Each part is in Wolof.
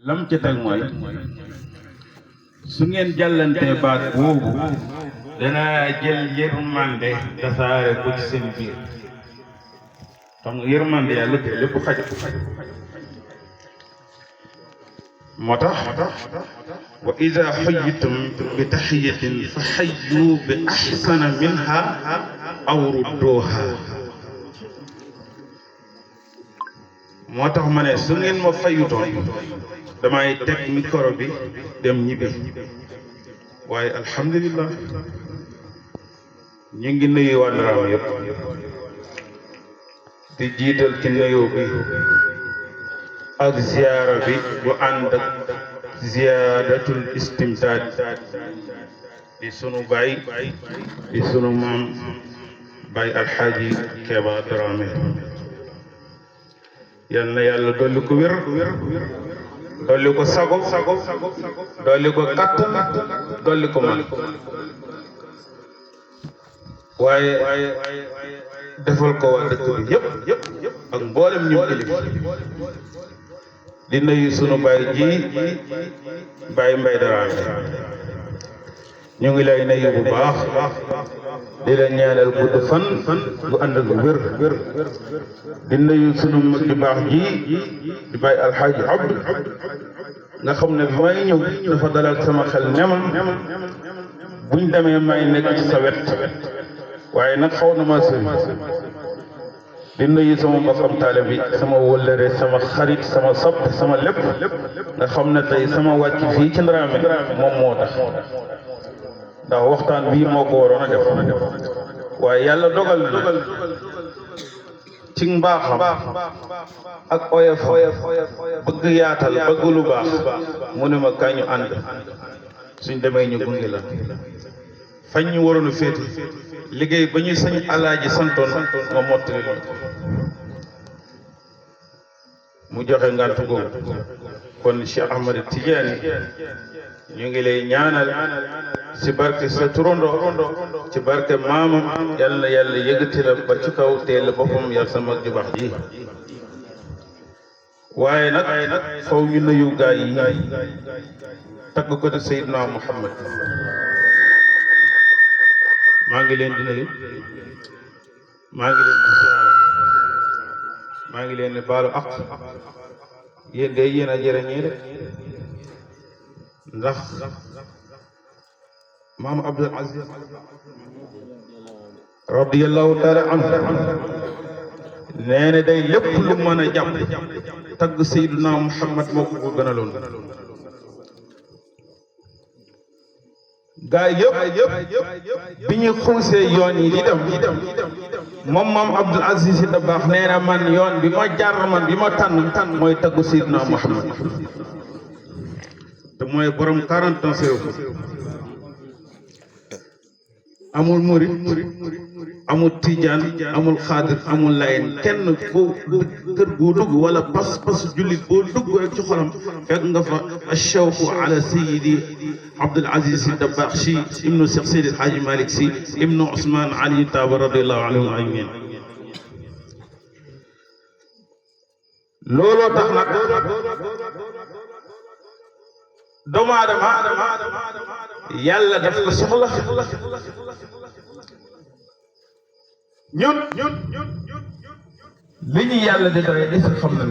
lam ca teg mooy su ngeen jàllantee baat boobu danaa jël yërmande tasaare ko ci seen biir xam nga yërmande yàlla te lépp xaj moo tax wa ida xuyyitum bi taxiyatin fa xayyu bi axsana minha aw rudduha moo tax ma ne su ngeen ma fayutoon damay teg micro bi dem ñibbi waaye alhamdulillah ñu ngi nuyu waa Ndaraam yëpp di jiital ci nuyoo bi ak ziyaara bi bu ànd ak ziyaadatul istimdaad di sunu baay di sunu maam baay alxaaji Keba Dramé yal na yàlla dolli ko wér dolli ko sago dolli ko kattan dolli ko man waaye defal ko waa dëkk bi yëpp ak mboolem ñu ilif di nuyu sunu baay ji baay Mbay Dramé ñu ngi lay nuyu bu baax di la ñaanal gudd fan bu ànd ak wér di nuyu sunu mag ju baax ji di baay alxaaji Abdu nga xam ne bi may ñëw dafa dalal sama xel ñama buñ demee may nekk ci sa wet waaye nag xaw na ma sëñ di nuyu sama mbokkam taale bi sama wëllëre sama xarit sama sopp sama lépp nga xam ne tey sama wàcc fii ci Ndaraame moom moo tax ndax waxtaan bii moo ko waroon a def waaye yàlla dogal na ci mbaaxam ak oyof bëgg yaatal bëgg lu baax mu ne ma kaay ñu ànd suñ demee ñu gunge la fañ ñu waroon a féete liggéey ba ñu sañ alaaji santoon nga mottali mu joxe ngàntu googu kon Cheikh Ahmad Tidiane ñu ngi lay ñaanal ci barke sa turondo ci barke maamam yal na yàlla yëgati la ba ci kaw teel boppam yàlla sa mag ju baax ji waaye nag faw ñu nuyu gaay yi tagg ko de Seydina Muhammad maa ngi leen di nuyu maa ngi leen di ziyaara maa ngi leen di baalu ak yéen de yéen a jërëñee de ndax maam Abdul Aziz radiyallahu taala anhu nee na day lépp lu mën a jàpp tagg Seydina Muhammad moo ko gënaloon gaa yëpp bi ñu xuusee yoon yi di dem moom maam Abdul Aziz Sy Dabakh nee na man yoon bi ma jaar man bi ma tànn mooy taggu Seydina Muhammad te mooy borom 40 ans amul murit amul tijaan amul xaadir amul layen kenn boo kër boo dugg wala pas jullit boo dugg rek ci xolam fekk nga fa ashawqu ala sayidi Abdul Aziz Sy Dabakh Sy ibnu Cheikh Seydi El Hadji Malick Sy ibnu Ousmane Ali Taaba radiyallahu anhum ajmain looloo tax nag doomu aadama yàlla daf ko soxla ñun li ñu yàlla di doy est-ce que xam nañ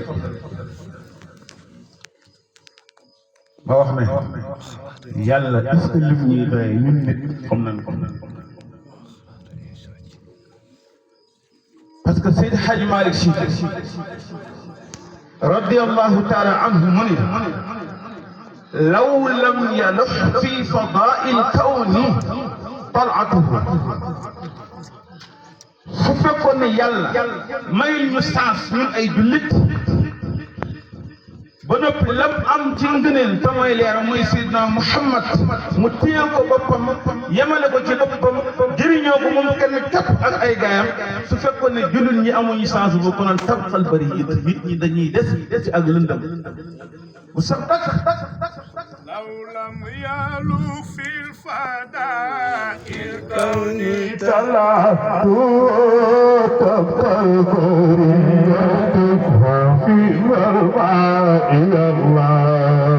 ba wax ne yàlla est-ce que lim ñuy doy ñun nit xam nañ ko parce que Seydi Hadji Malick Sy radiyallahu taala anhu mu ne law lam yalux fi fadaa'il kawni tal'atuhu su fekkoon ne yàlla mayul ñu saas ñun ay jullit ba noppi lam am ci ngëneel te mooy leeram mooy Seydina Muhammad mu téyal ko boppam yemale ko ci boppam jëriñoo ko moom kenn képp ak ay gaayam su fekkoon ne jullit ñi amuñu saas bu ko noon tabxal bari it nit ñi dañuy des ci ak lëndam bu sax tak لو لم يلو في الفدائل كوني طلعت تبقى البرية في مرضى إلى الله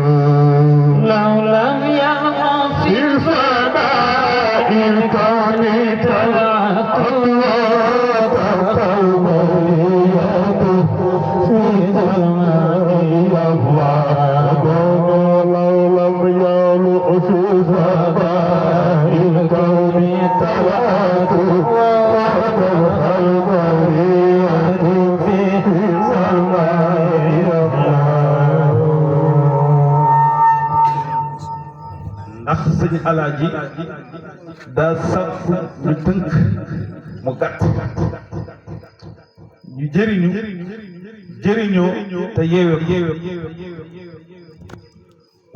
ndax sëñ Alaaji daa sàkk ñu tënk mu gàtt ñu jëriñoo te yeewe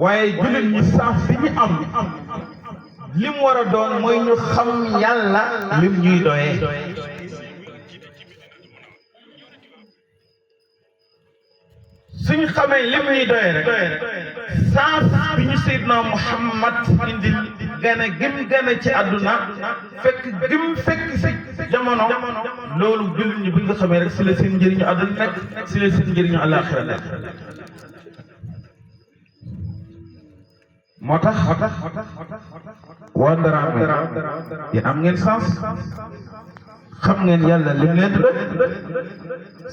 waaye jullit ñi saaf bi ñu am lim war a doon mooy ñu xam yàlla lim ñuy doyee suñu xamee lim ñuy doyee rek saaf bi ñu Seydina Muhammad indil gane gim gane ci àdduna fekk si jamono loolu jullit ñi bu ñu ko xamee rek si la seen njëriñu àdduna nekk si la seen njëriñu àllaaxira nekk moo tax waa Ndaraame yéen am ngeen sens xam ngeen yàlla lim leen di doy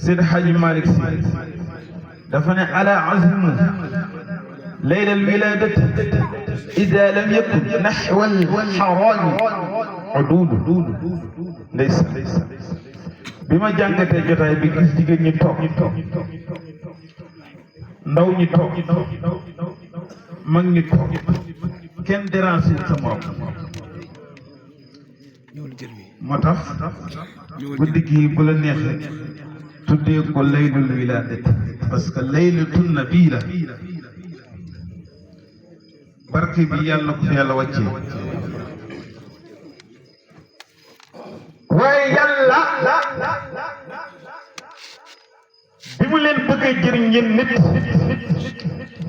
Seydi Hadji Malick Sy dafa ne ala azmu layla alwiladati ida lam yakun naxwa alxaraami uduudu ndeysaan bi ma jàngatee jotaay bi gis jigéen ñi toog ndaw ñi toog mag ñi toog kenn dérange sa morom moo tax guddi gi bu la neexee tuddee ko laylul wilaadati parce que laylatun nabi la barke bi yàlla ko fi yàlla wàccee waaye yàlla bi mu leen bëggee jëriñ ngeen nit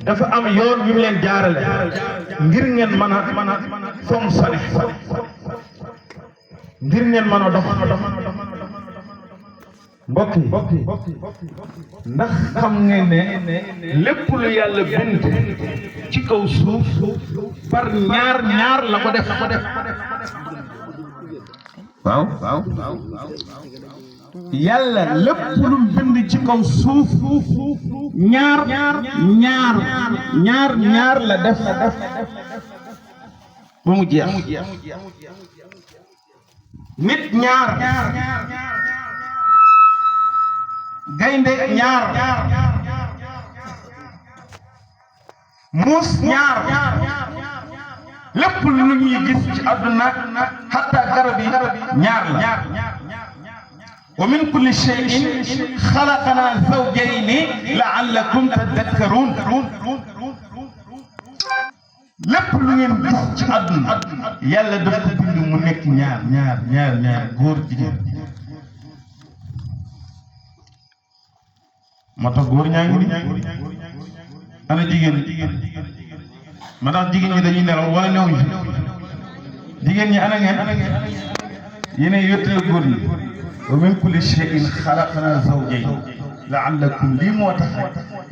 dafa am yoon yu mu leen jaarale ngir ngeen mën a fonctionner ngir ngeen mën a dox mbokk yi ndax xam ngeen ne lépp lu yàlla bind ci kaw suuf par ñaar la ko def waaw yàlla lépp lu bind ci kaw suuf ñaar la def ba mu jeex nit ñaar gaynde ñaar muus ñaar lépp lu ñuy gis ci àdduna hatta garab yi ñaar la wa min kulli shay'in xalaqna zawjayni la'allakum tadhakkarun lépp lu ngeen gis ci àdduna yàlla dafa bind mu nekk ñaar góor jigéen moo tax góor ñaa ngi nii ana jigéen ma tax jigéen ñi dañuy nelaw wala newuñu fi jigéen ñi ana ngeen yéen yottale góor ñi wa min kulli shay'in xalaqna zawjayn la'allakum lii moo tax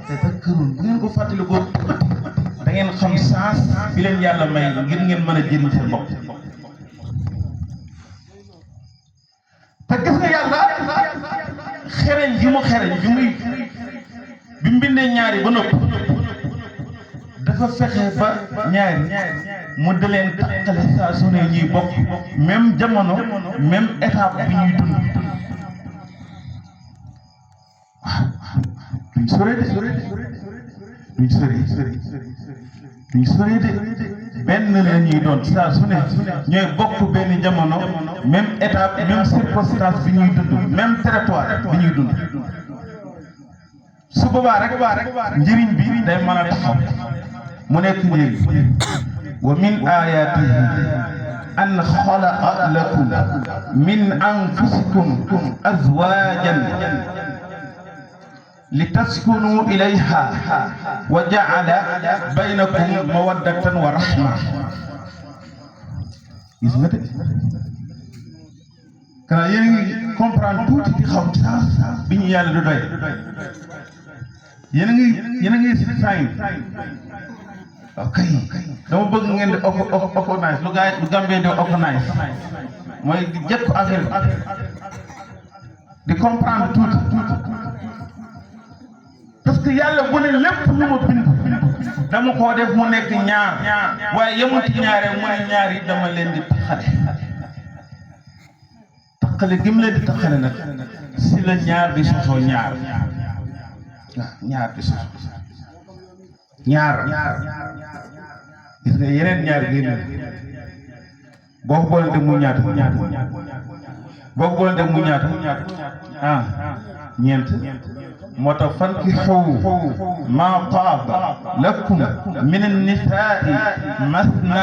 tadhakkarun bu ngeen ko fàttali góor da ngeen xam saas bi leen yàlla may ngir ngeen mën a jëriñ seen bopp te gis nga yàlla xereñ gi mu xereñ bi mu bindee ñaari ba noppi dafa fexe ba ñaari mu da leen tàqale saa su ne ñuy bokk même jamono même étape bi ñuy dund waaw duñ sore de benn la ñuy doon saa su ne ñooy bokk benn jamono même étape même circonstance bi ñuy dund même territoire bi ñuy dund su boobaa rek njëriñ bi day mën a taxaw mu nekk njëriñ wa min ayatihi an xalaqa lakum min anfusikum azwajan litaskunu ilayha wa ja'ala baynakum mawaddatan wa rahma gis nga de kana yéen ngi comprendre tuuti di xam sax bi ñu yàlla du doy yéen a ngi sign ok dama bëgg ngeen di organise lu Gambie di organise mooy di jëkk affaire di comprendre tuuti parce que yàlla bu ne lépp lu ma bind dama koo def mu nekk ñaar waaye yemul ci ñaaree mu ne ñaar yi dama leen di taxale gi mu leen di taxale nag si la ñaar di sosoo ñaar di sosoo ñaar gis nga yeneen ñaar génn boo ko boolante mu ñaata boo ko boolante mu ñaata ñeent moo tax fankihu maa taaba lakum min annisaai masna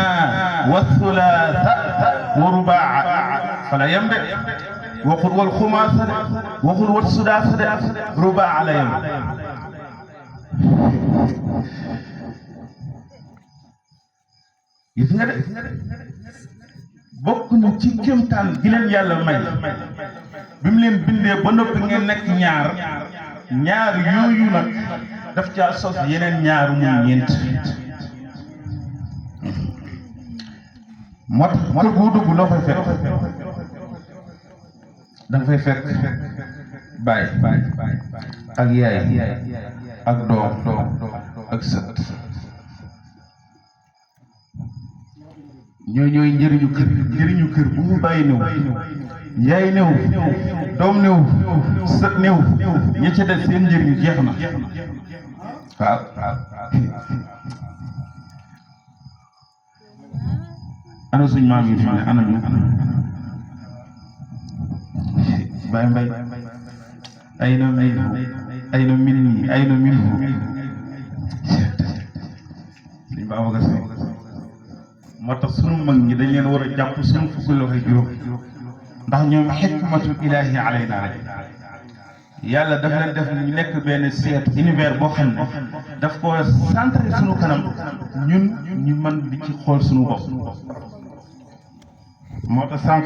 wa thulaatha wa rubaa fala yem de waxul wal xumaasa de waxul wal sudaasa de rubaa la yem gis nga de bokk na ci kéemtaan gi leen yàlla may bi mu leen bindee ba noppi ngeen nekk ñaar yooyu nag daf caa sos yeneen ñaar mu ñeent moo tax kër boo dugg loo fay fekk da nga fay fekk baay ak yaay ak doom ak sët ñooy njëriñu kër bu mu bàyyi néew yaay néew doom néew sët néew ña ca des seen njëriñ jeex na waaw ana suñ maam yi fi ne ana ñu Baye Mbaye ay na min suñ Babacar Si moo tax sunu mag ñi dañ leen war a jàpp sunu fukki loxo juróom ndax ñoom xikmatul ilaahi alayna rek yàlla daf leen def ñu nekk benn seetu univers boo xam ne daf ko centré sunu kanam ñun ñu mën di ci xool sunu bopp moo tax sànq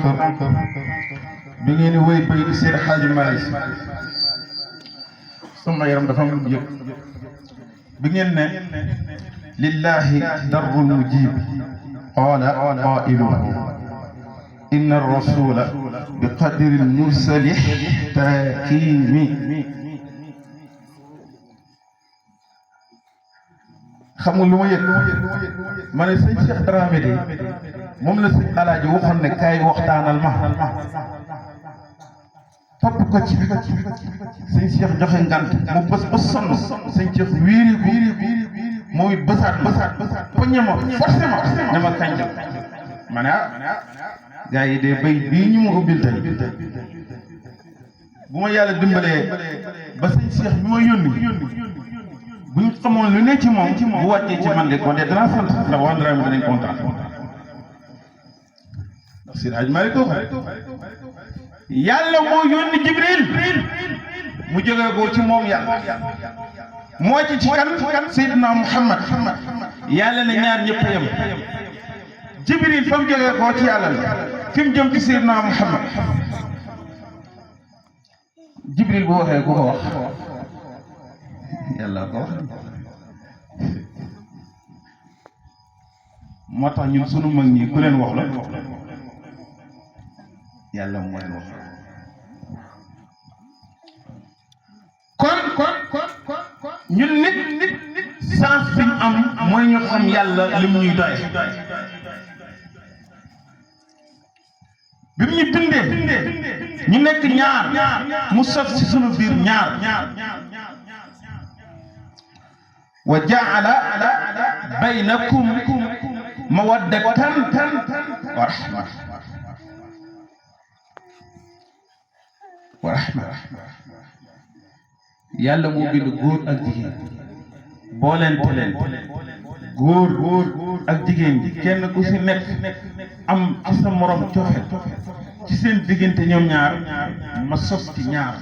bi ngeen di wéy bay di Seydi Hadji Malick sama yaram dafa am lu yëg bi ngeen ne lillahi darrul mujib qaala qaa'iluhu inna ar-rasula bi qadri al-mursali taakimi xam nga lu ma yëg ma ne sëñ Cheikh Dramé de moom la sëñ Alaaji waxoon ne kaay waxtaanal ma topp ko ci sëñ Cheikh joxe ngant mu bës ba sonn sëñ Cheikh wiiri mooy bësaat poñe ma forcément ne ma kañ la ma ne gars yi de bay bii ñu ma ubbil tey bu ma yàlla dimbalee ba sëñ Cheikh bi ma yónni bu ñu xamoon lu ne ci moom bu wàccee ci man de kon de danaa sant ndax waa Ndramé danañ kontaan ndax Seydi Hadji Malick yàlla moo yónni Jibril mu jógee ko ci moom yàlla moo ci kan Seydina Muhammad yàlla ne ñaar ñëpp a yem Jibril fa mu jógee ko ci yàlla la fi mu jëm ci Seydina Muhammad Jibril bu waxee ku ko wax yàlla ko wax moo tax ñun sunu mag ñi ku leen wax la yàlla moo leen wax kon ñun nit sens bi ñu am mooy ñu xam yàlla li mu ñuy doy bi mu ñu bindee ñu nekk ñaar mu sof ci sunu biir ñaar wa jaala baynakum mawaddatan wa rahma yàlla moo bind góor ak jigéen boolente leen góor ak jigéen ji kenn ku si nekk am ci sa morom cofe ci seen diggante ñoom ñaar ma sos ci ñaar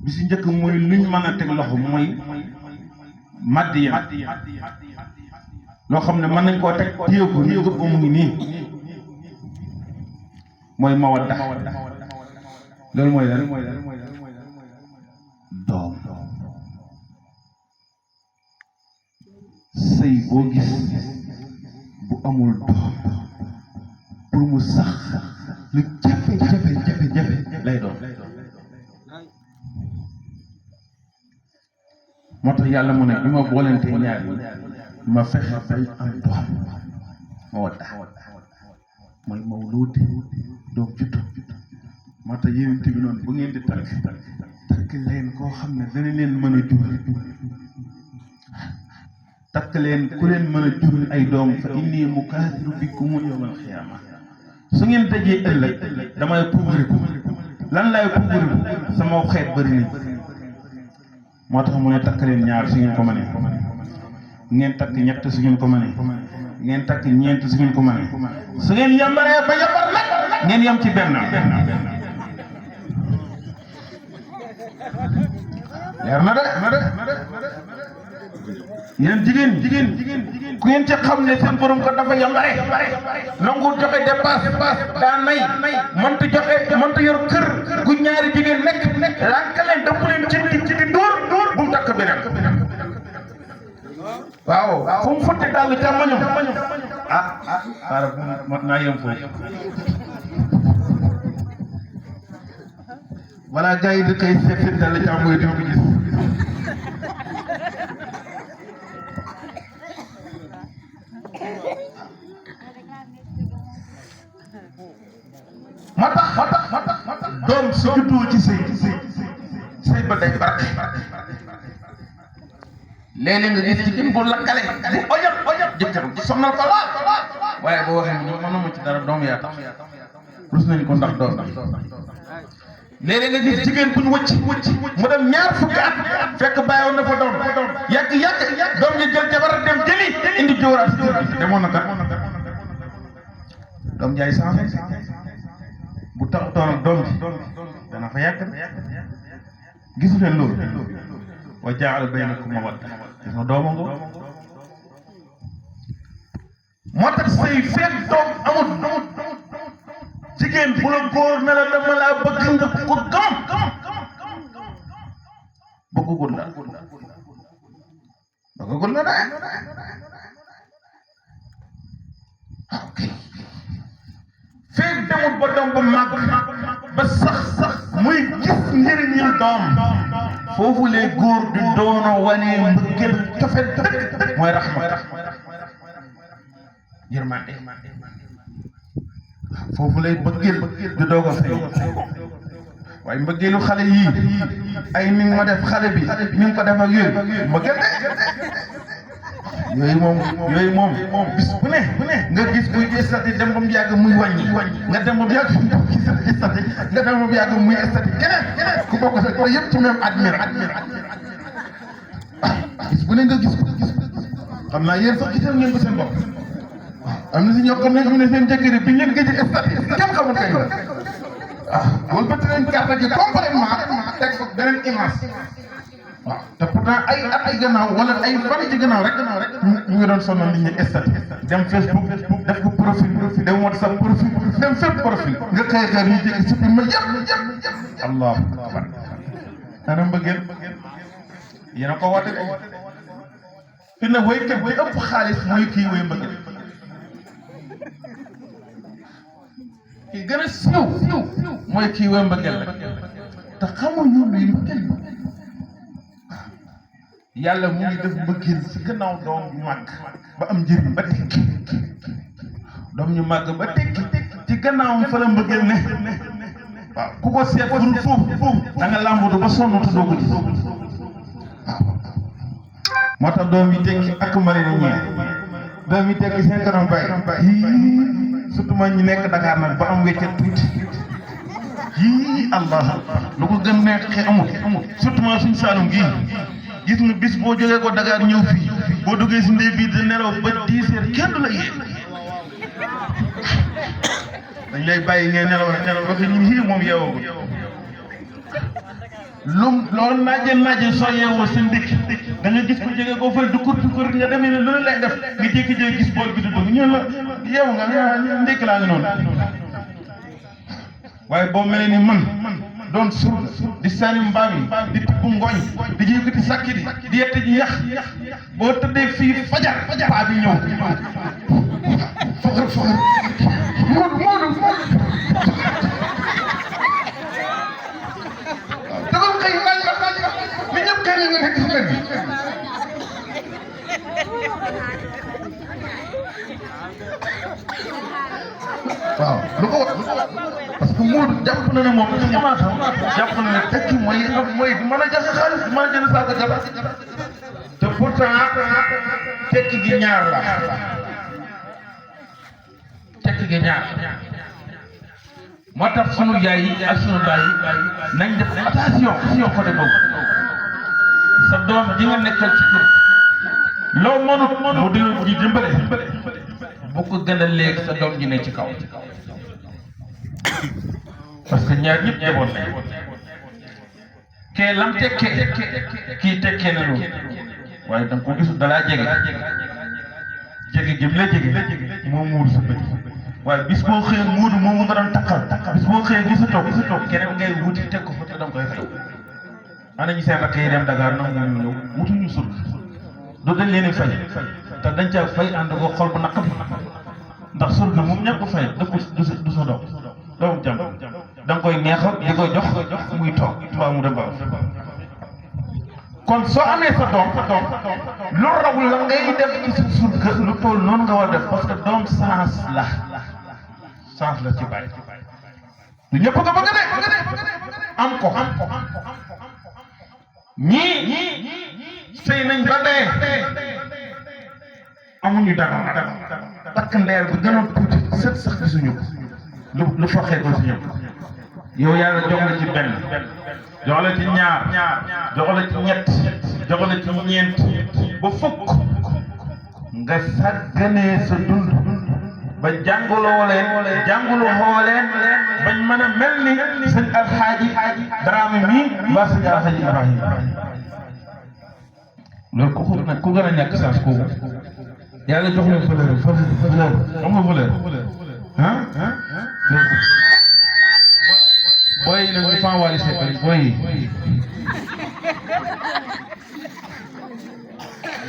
bi si njëkk mooy luñ mën a teg loxo mooy maddiya loo xam ne mën nañ koo teg téye ko nii ko mu ngi nii mooy mawadda loolu mooy lan doom sëy boo gis bu amul doom pour mu sax lu jafe lay doon moo tax yàlla mu ne bi ma boolentee ñaar yi ma fexe bay am doom moo tax mooy mawluud doom juddu moo tax yéen bi noonu bu ngeen di takk leen koo xam ne dana leen mën a jur takk leen ku leen mën a jur ay doom fa inni mukaasiru bikum yawmal xiyaama su ngeen dajee ëllëg damay puugariku lan laay puugariku sama xeet bëri nañ moo tax mu ne takk leen ñaar su ngeen ko mënee ngeen takk ñett su ngeen ko mënee ngeen takk ñeent su ngeen ko mënee su ngeen yambaree ba yambar nag ngeen yam ci benn leer na de yéen jigéen ku ngeen ci xam ne seen borom ko dafa yambare nangu joxe dépasse daa nay mënta joxe mënta yor kër gu ñaari jigéen nekk lànka leen dëpp leen ci di dóor bu mu takk beneen waaw fu mu futti dàll càmmoñam xaaral mot naa yem foofu balaa gars yi di koy seet dàll càmmoñ di ko gis moo tax doom su juddoo ci sëy ba day barke léeg-léeg nga gis jigéen bu lakkale bu ojab jëkkër ji sonal ko lool waaye boo waxee ñu mënuma ci dara doom yaa tax rus nañ ko ndax doom léeg-léeg nga gis jigéen bu ñu wëcc mu dem ñaar fukki at fekk bàyyiwoon na fa doom yàgg doom ji jël jabar dem jëli indi jóoraat si demoon na kat doom jaay sanfe bu taxutoon ak doom ji dana fa yàgg gisu leen loolu wa jaala baynakum mawadda gis nga dooma ngo moo tax say feet doom amut jigéen bu la góor ne la dama laa bëgg nga ko gëm bëggagul la de ok feet demut ba doom ba màgg ba sax muy gis njëriñu doom foofu lay góor di doono wane mbëggeel cofet dëgg mooy raxma yërmande foofu lay mbëggeel di doog a fay waaye mbëggeelu xale yii ay ni ma def xale bi ni nga ko def ak yooyu mbëggeel de yooyu moom bis bu ne nga gis buy estati dem ba mu yàgg muy wàññi nga dem ba mu yàgg muy estati nga dem ba mu yàgg muy estati keneen ku bokk sa ko yëpp ci même admire bis bu ne nga gis ko xam naa yéen sax gisal ngeen ko seen bopp am na si ñoo xam ne ñu ne seen jëkkër bi ngeen gëj a estati kenn xamul kay la wala ba tey carte gi complètement teg ko beneen image waaw te pourtant ay gannaaw wala ay fan ci gannaaw rek ñu ngi doon sonal nit ñi estati dem Facebook def ko profil dem WhatsApp profil dem fépp profil nga xëy ñu jékki si ma yëpp allahu akbar ana mbëggeel yéen a ko woote ko fi ne waykat bi ëpp xaalis mooy kii way mbëggeel ki gën a siiw mooy kii way mbëggeel rek te xamuñu luy mbëggeel yàlla mu ngi def mbëggeel si gannaaw doom ñu màgg ba am njëriñ ba tekki doom ñu màgg ba tekki ci gannaawam fa la mbëggeel ne waaw ku ko seet foofu da nga làmbatu ba sonn te doo ko gis waaw moo tax doom yi tekki ak mari na ñee doom yi tekki seen kanam bay surtout man ñi nekk Dakar nag ba am weccet tuuti allah lu ko gën neex amul surtout man suñu Saalum gii gis nga bis boo jógee ko Dakar ñëw fii boo duggee si ndey bii di nelaw ba 10 heures kenn du la yee dañ lay bàyyi ngay nelaw ba fi ñu xii moom yeewoo loolu naaje soo yeewoo sa ndékki da nga gis ko jógee koo fay dukkur nga demee ne lu lay def nga jékki-jékki gis bool bi di dugg ñu la yeewu nga ndékki laa ngi noonu waaye boo mel ni man doon sur di sànni mbaam yi di tibb ngooñ di yëkkati sàkki di yette ji yax boo tëddee fii fajar paa bi ñëw foxar Moodu dafa xëy laaj li ñëpp kay nga nekk si mbedd bi waaw lu ko wax parce que Moodu jàpp na ne moom ci imaatam jàpp na ne tekki mooy mën a joxe xaalis mën a jënd saako jabar te pourtant tekki gi ñaar la tekki gi ñaar moo tax sunu yaay yi ak sunu baay yi nañ def attention côté boobu sa doom di nga nekkal ci kër loo mënut mu di dimbale bu ko gën a léegi sa doom ji ne ci kaw parce que ñaar ñëpp jaboot nañ kee lam tekkee kii tekkee na loolu waaye da nga ko gisul dalaa jege gim la jege moo muur sa bët waaye bis boo xëyee muudu moomu nga doon takkal bis boo xëyee gisatoo keneen ngay wuti teg ko fa te da nga koy fay ana ñu seen rakk yi dem Dakar nangu ñu ñëw wutuñu surg du dañ leen di fay te dañ caa fay ànd ko xol bu naqari ndax surga moom ñàkk ko fay dëkk du sa doom doomu jàmm da nga koy neexal di koy jox muy toog tubaab mu dem ba kon soo amee sa doom lu raw la ngay def ci sa surga lu toll noonu nga war a def parce que doom sens la ci bàyyi du ñëpp nga bëgg de am ko ñii sëy nañ ba dee amuñu dara takk ndeer bi gën a tuuti sët sax gisuñu ko lu foxee ko si ñëpp yow yàlla jox la ci benn jox la ci ñaar jox la ci ñett jox la ci ñeent ba fukk nga sàgganee sa dund ba jànguloo leen bañ mën a mel ni sëñ Alxaaji Daraame mii mbaa sëñ Alxaaji Ibrahima loolu ku gën a ñàkk saas kooku yàlla jox leen valeur xam nga valeur booy yi nag ñu fan Wally Seck booy yi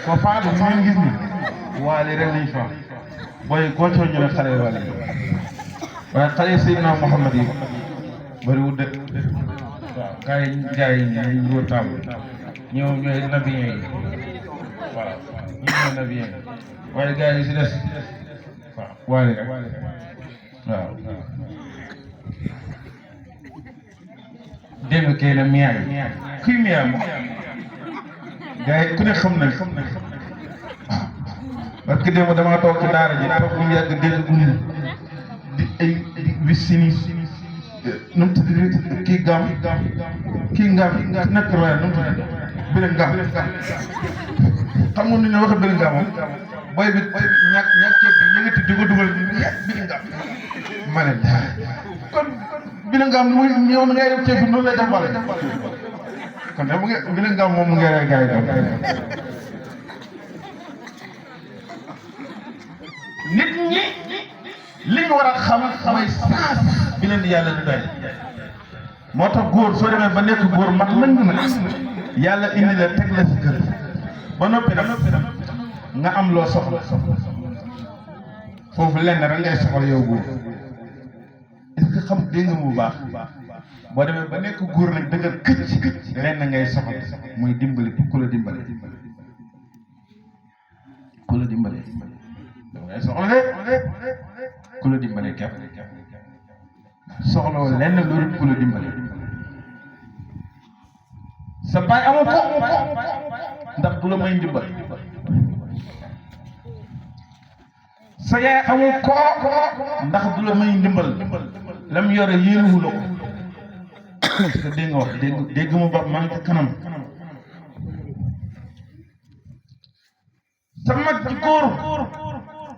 ko faatu ñu ngeen gis ni Wally rek lañ fa booy yi goccoo ñu ne xale Wally yi waaye xale Seydina Muhammad yi bëriwul de waaw gars yi ñu wër table ñoo ñooy nabiyen yi waaw ñoo ñooy nabiyen yi waaye gars yi si des waaw Wally rek waaw dégg kay na miyaay kuy miyaay moom gars yi ku ne xam nañ parce que démb damaa toog ci daara ji toog bu mu yàgg dégg gu di wis sini nu mu tudd kii ngam nekk royal nu mu tudd bële ngam xam nga nu ñu wax bële ngam moom booy bi ñàkk ceeb bi yëngati di ko dugal bële ngam ma ne kon bële ngam muy ñëw na ngay def ceeb bi noonu lay def wala kon de mu ngi bële ngam moom mu ngi rey gars yi nit ñi li ñu war a xam mooy saas bi leen di yàlla di doy moo tax góor soo demee ba nekk góor mat lëng na yàlla indi la teg la si kër ba noppi nag nga am loo soxla foofu lenn rek ngay soxla yow góor est-ce que xam dégg nga mu baax boo demee ba nekk góor nag dëgër këcc lenn ngay soxla mooy dimbali ku la dimbali ngay soxla ku la dimbale képp soxla wala lenn loolu ku la dimbale sa baay amoo ko ndax du la may ndimbal sa yaay amoo ko ndax du la may ndimbal lam yore yéenuwu la ko parce que dégg nga wax dégg mu baax maa ngi ci kanam sa mag ci góor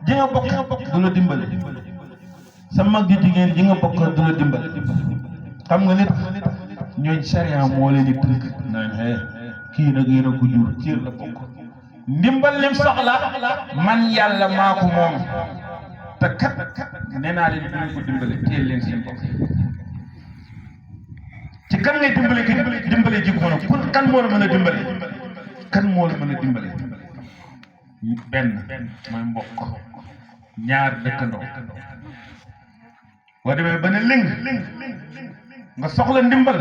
ji nga bokk du la dimbale sa mag ji jigéen ji nga bokk du la dimbale xam nga nit ñooñ sariya moo leen di tënk naan kii nag yéen a ko jur ciir la bokk ndimbal lim soxla man yàlla maa ko moom te kat nee naa leen dinañ ko dimbale téel leen seen bopp ci kan ngay dimbale ji ko nag kan moo la mën a dimbale benn mooy mbokk ñaar dëkkandoo boo demee ba ne ling nga soxla ndimbal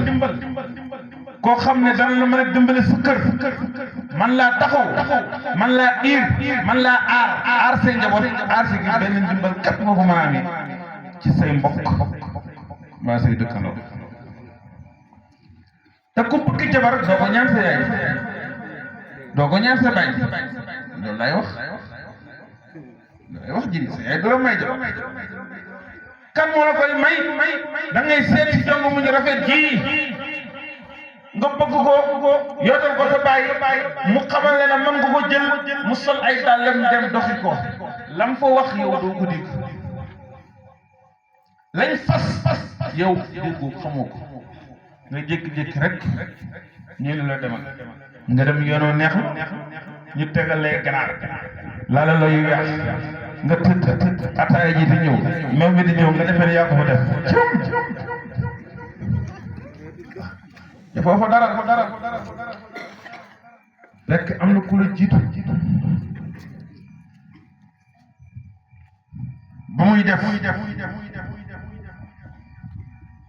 koo xam ne dana la mën a dimbale sa kër man laa taxaw man laa man laa aar say njaboot aar si gi benn ndimbal kat nga ko mën a amee ci say mbokk mbaa say dëkkandoo te ku bëgg jabar doo ko ñaan sa yaay doo ko ñaan sa baay loolu lay wax ji sa yaay du la may jabar kan moo la koy may da ngay seet si jong mu ñu rafet ji nga bëgg ko yootal ko sa baay mu xamal ne man nga ko jël mu sol ay dàllam dem doxi ko lam fa wax yow doo ko dégg lañ fas yow déggu xamoo ko nga jékki-jékki rek ñu ne la demal nga dem yoonoo neex ñu tegal lay ganaar laala la yu weex nga tëdd ataaya ji di ñëw même bi di ñëw nga defee ne yaa ko fa def dafa fa dara rek am na ku la jiitu ba muy def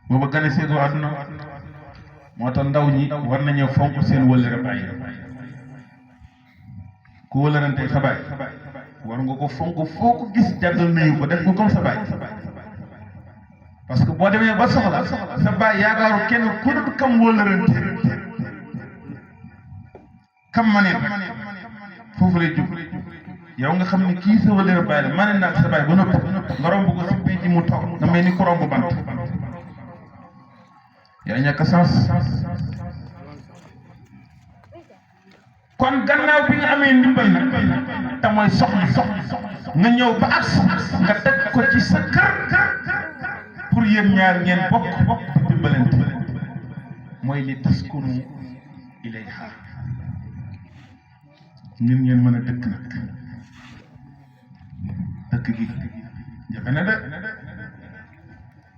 booba gane seego àdduna moo tax ndaw ñi war nañu fonk seen wëllëre bàyyi ku wëllërante sa baay war nga ko fonk foo ko gis jàngal nuyu ko def ko comme sa baay parce que boo demee ba soxla sa baay yaakaaru kenn ku dul kam wëllërante kam maneen foofu lay jub yow nga xam ne kii sa wëllëre baay la maneen naa sa baay ba noppi nga romb ko si bii ji mu toog nga mel ni ko romb bant yaa ñàkk sens kon gannaaw bi nga amee ndimbal nag te mooy soxna nga ñëw ba ak nga teg ko ci sa kër pour yéen ñaar ngeen bokk di dimbalante mooy li taskunu ilayha ngeen mën a dëkk nag dëkk gi jafe na de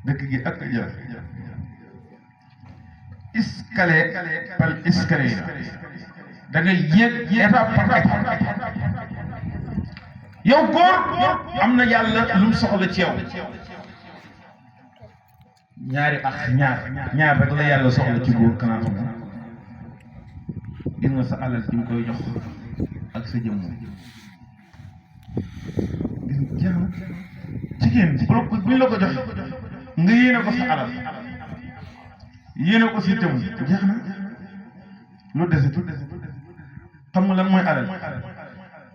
dëkk gi ak jafe escalier par escalier da ngay yéeg étape par étape yow góor am na yàlla lu mu soxla ci yow ñaari ak ñaar rek la yàlla soxla ci góor kanaa xam gis nga sa alal ci nga koy jox ak sa jëmm jigéen buñ la ko joxe nga yéene ko sa alal yéene ko si jëmm jeex na lu dese xam nga lan mooy alal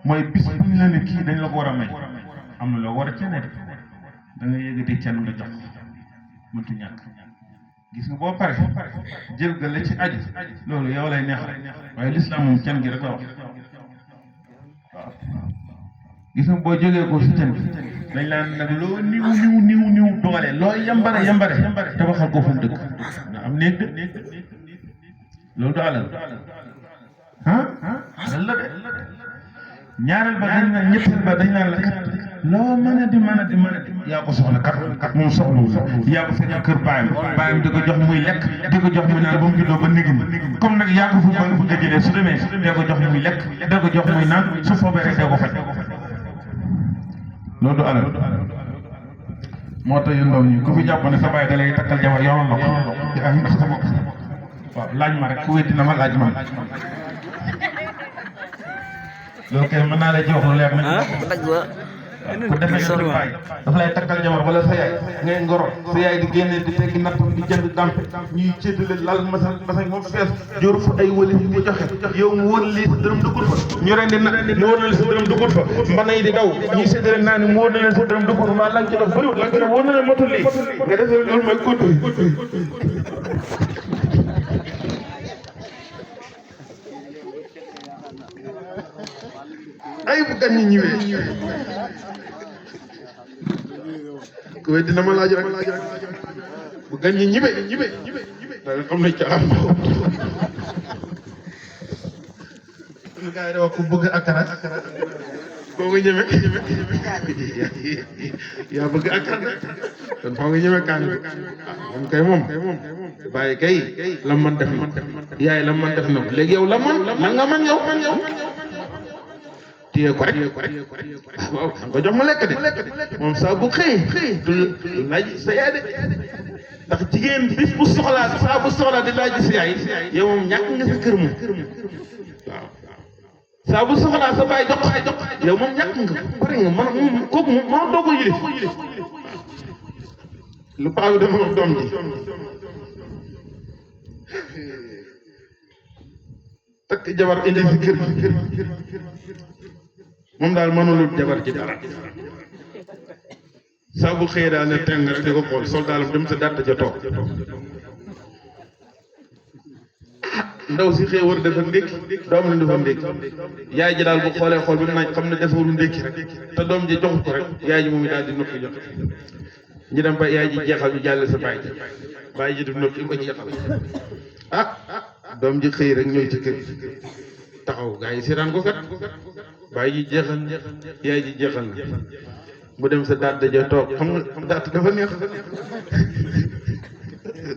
mooy bis bu ñu la ne kii dañ la ko war a may am na loo war a cene def da nga yëgati kenn nga jox mëntu ñàkk gis nga boo pare jël ga la ci aju loolu yow lay neex rek waaye lislaam moom kenn gi rek la wax waaw gis nga boo jógee ko si kenn gi dañ laan nag loo niw doole loo yambare tabaxal ko fu mu dëkk nga am néeg de loolu du alal alal la de ñaareel ba dañ naan ñetteel ba dañ naan la kat loo mën a di yaa ko soxla kat moom soxlawul yaa ko fekk kër baayam di ko jox muy lekk di ko jox muy naan ba mu juddoo ba négin comme nag yaa ko fu bëgg a jëlee su demee dee ko jox muy lekk dee ko jox muy naan su foobee rek dee ko faj loolu du alal moo tax yu ndaw ñi ku fi jàpp ne sa baay da lay takkal jabar yoonal la ko yaa ngi ndax sa bopp waaw laaj ma rek ku wéddi na ma laaj ma loolu kay mën naa la ci wax lu leer nañ ku defee ne sa baay dafa lay takkal jabar wala sa yaay ngay ngoro sa yaay di génne di teggi natt di jënd dampe ñuy séddale lal masal moom fees jóor fa ay wëli di ko joxe yow mu wóor lii sa dërëm dugul fa ñu rendi na mu wóor na leen sa dërëm dugul fa mbana yi di daw ñuy séddale naa ni mu wóor na leen sa dërëm dugul fa maa lañ ci def bëriwul lañ ci def wóor na leen motul lii nga defee loolu mooy kóotu ay bu gan ñi ñëwee ku wet dina ma laaj rek bu gan ñi ñëwee da am na ci am ñu gaay wax ku bëgg akara ko nga ñëwee yaa bëgg akara kon faaw nga ñëwee kan moom kay moom bàyyi kay la man def na yaay la man def na léegi yow la man nga man yow téye ko rek waaw nga jox ma lekk de moom saa bu xëy du laaj sa yaay de ndax jigéen bis bu soxlaa saa bu soxlaa di laaj sa yaay yow moom ñàkk nga sa kër moom waaw saa bu soxlaa sa baay jox yow moom ñàkk nga pare nga mën kooku moom doo ko yilif lu paa bi dama wax doom ji takk jabar indi si kër moom daal mënulul jabar ji dara saa bu xëyee daal ne teng rek di ko xool sol daalam dem sa dàtt ja toog ndaw si xëy war defar ndékki doom la defar ndékki yaay ji daal bu xoolee xool bi naaj xam ne defaru ndékki rek te doom ji joxut ko rek yaay ji moom daal di noppi jox ñu dem ba yaay ji jeexal ñu jàll sa baay ji baay ji du noppi ba jeexal doom ji xëy rek ñëw ci kër taxaw gaa yi seetaan ko kat baay ji jeexal yaay ji jeexal na mu dem sa dàtt ja toog xam nga dàtt dafa neex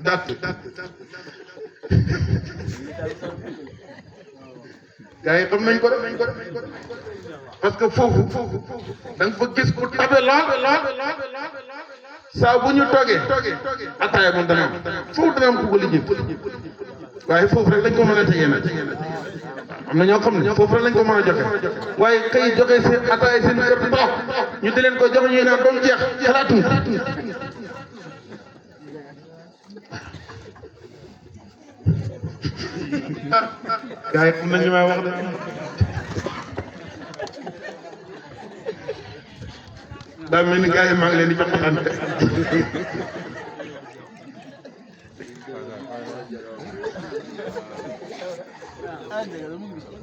dàtt gaa yi xam nañ ko parce que foofu da nga fa gis ku tabe lool saa bu ñu toogee ataaya moom dana am foofu dana am ku ko lijjanti waaye foofu rek lañ ko mën a tegee nag am na ñoo xam ne foofu rek lañ ko mën a joxe waaye kay joxe seen ataaya seen kër toog ñu di leen ko jox ñuy naan ba mu jeex xalaatuñ gaa yi xam nañ li may wax de daa mel ni gaa yi maa ngi leen di jox xante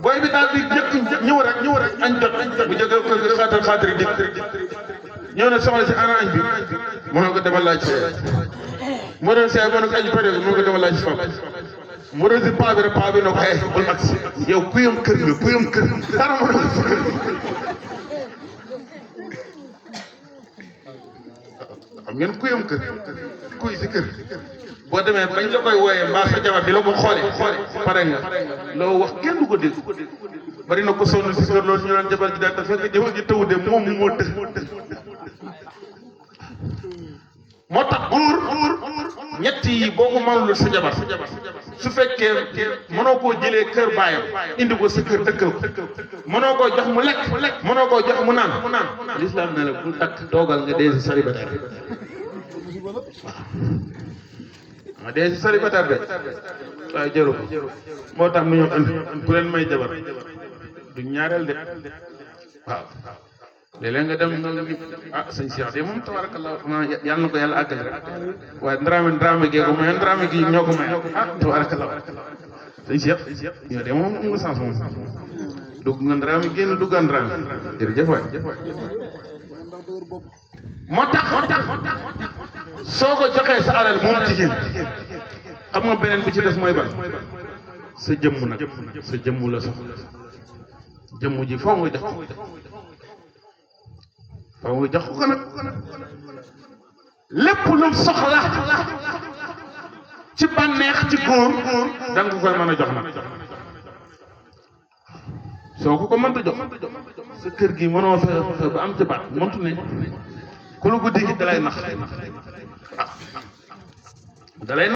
booy bi daal di jëkk ñëw rek añ jot bu jógee kër ga xaatar dikk ñëw na soxla si ana añ bi mu ne ko demal laaj see mu doon see mu ne ko añ pare mu ne ko demal laaj si fam mu doon si paa bi rek paa bi ne ko bul mat si yow ku yam kër nga dara mu ne ko si kër xam ngeen ku yam kër kuy si kër boo demee bañ la koy wooyee mbaa sa jabar bi la ko xoolee pare nga loo wax kenn du ko dégg bari na ko sonn si kër loolu ñu naan jabar ji daal te fekk jabar ji taw de moom moo të moo tax góor ñett yi boo ko mënul sa jabar su fekkee mënoo koo jëlee kër baayam indi ko sa kër dëkkal ko mënoo koo jox mu lekk mënoo koo jox mu naan l'islam ne la bu takk toogal nga dee si célibataire waaw dee si célibataire de waaye jëru ko moo tax mu ñëw andi ku leen may jabar du ñaareel de waaw léeg-léeg nga dem sëñ Cheikh de moom tabarakallah yàlla na ko yàlla àggal rek waaye Ndramé gee ko mayoon Ndramé gi ñoo ko mayoon tabarakallah sëñ Cheikh yow de moom am nga sens moom dugg nga Ndramé génn dugg nga Ndramé jërëjëf waay moo tax soo ko joxee sa alal moom jigéen xam nga beneen bi ci des mooy ban sa jëmm nag sa jëmm la soxla jëmm ji foo nga jox ko foo nga jox ko nag lépp lu soxla ci bànneex ci góor da nga koy mën a jox nag soo ko mënta jox sa kër gi mënoo fexe ba am ci baat mëntu ne ku lu guddi gi dalay nax dalay